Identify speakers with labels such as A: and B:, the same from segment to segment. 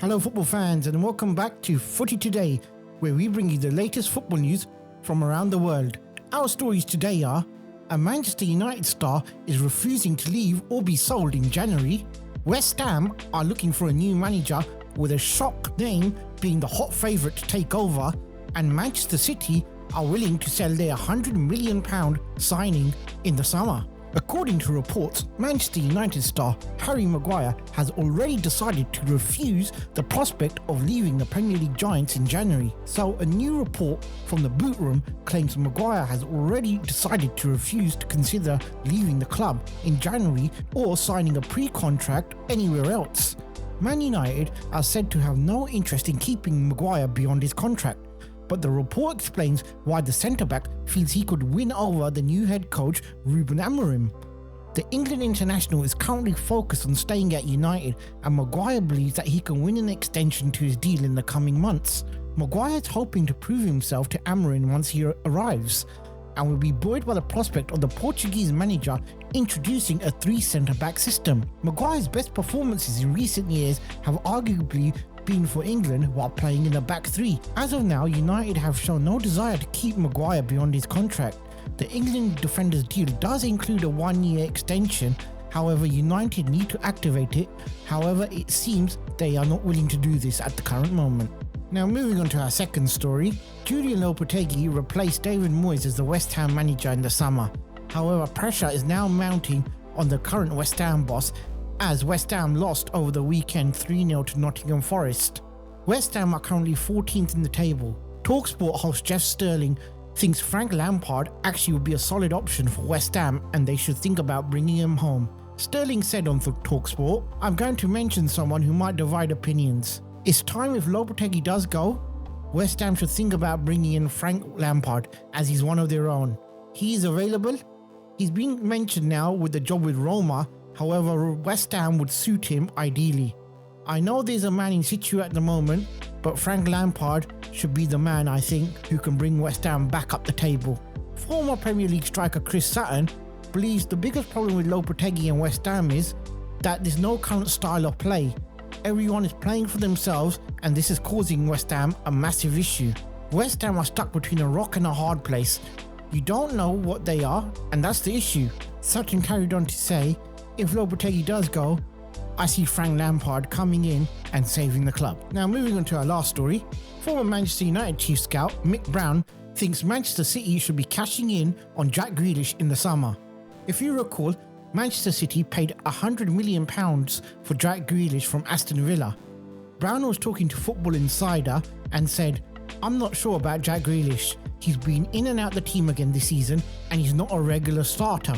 A: Hello football fans and welcome back to Footy Today, where we bring you the latest football news from around the world. Our stories today are: a Manchester United star is refusing to leave or be sold in January, West Ham are looking for a new manager with a shock name being the hot favourite to take over, and Manchester City are willing to sell their £100 million signing in the summer. According to reports, Manchester United star Harry Maguire has already decided to refuse the prospect of leaving the Premier League giants in January. So a new report from the boot room claims Maguire has already decided to refuse to consider leaving the club in January or signing a pre-contract anywhere else. Man United are said to have no interest in keeping Maguire beyond his contract, but the report explains why the centre-back feels he could win over the new head coach Ruben Amorim. The England international is currently focused on staying at United, and Maguire believes that he can win an extension to his deal in the coming months. Maguire is hoping to prove himself to Amorim once he arrives, and will be buoyed by the prospect of the Portuguese manager introducing a 3 centre-back system. Maguire's best performances in recent years have arguably been for England while playing in the back 3. As of now, United have shown no desire to keep Maguire beyond his contract. The England defender's deal does include a 1-year extension, however United need to activate it. However, it seems they are not willing to do this at the current moment. Now moving on to our second story, Julian Lopetegui replaced David Moyes as the West Ham manager in the summer. However, pressure is now mounting on the current West Ham boss as West Ham lost over the weekend 3-0 to Nottingham Forest. West Ham are currently 14th in the table. TalkSport host Jeff Sterling thinks Frank Lampard actually would be a solid option for West Ham and they should think about bringing him home. Sterling said on TalkSport, "I'm going to mention someone who might divide opinions. It's time if Lopetegui does go, West Ham should think about bringing in Frank Lampard as he's one of their own. He is available. He's being mentioned now with the job with Roma. However, West Ham would suit him ideally. I know there's a man in situ at the moment, but Frank Lampard should be the man, I think, who can bring West Ham back up the table." Former Premier League striker Chris Sutton believes the biggest problem with Lopetegui and West Ham is that there's no current style of play. Everyone is playing for themselves and this is causing West Ham a massive issue. West Ham are stuck between a rock and a hard place. You don't know what they are, and that's the issue. Sutton carried on to say, "If Lopetegui does go, I see Frank Lampard coming in and saving the club." Now moving on to our last story, former Manchester United chief scout Mick Brown thinks Manchester City should be cashing in on Jack Grealish in the summer. If you recall, Manchester City paid £100 million for Jack Grealish from Aston Villa. Brown was talking to Football Insider and said, "I'm not sure about Jack Grealish. He's been in and out the team again this season and he's not a regular starter.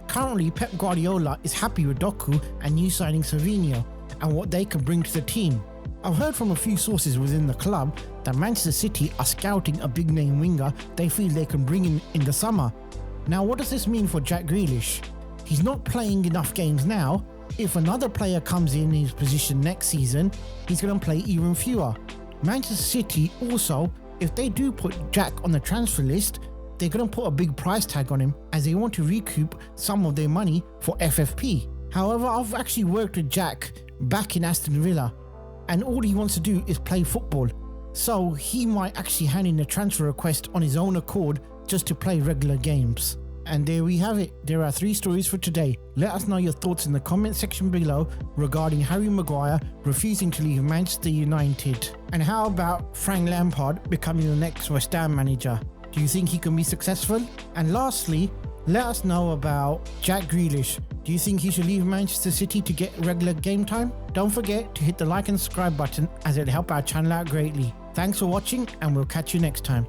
A: Currently, Pep Guardiola is happy with Doku and new signing Savinho and what they can bring to the team. I've heard from a few sources within the club that Manchester City are scouting a big name winger they feel they can bring in the summer. Now what does this mean for Jack Grealish? He's not playing enough games now. If another player comes in his position next season, he's going to play even fewer. Manchester City also, if they do put Jack on the transfer list, they're going to put a big price tag on him as they want to recoup some of their money for FFP. However, I've actually worked with Jack back in Aston Villa and all he wants to do is play football. So he might actually hand in a transfer request on his own accord just to play regular games." And there we have it. There are 3 stories for today. Let us know your thoughts in the comment section below regarding Harry Maguire refusing to leave Manchester United. And how about Frank Lampard becoming the next West Ham manager? Do you think he can be successful? And lastly, let us know about Jack Grealish. Do you think he should leave Manchester City to get regular game time? Don't forget to hit the like and subscribe button as it'll help our channel out greatly. Thanks for watching and we'll catch you next time.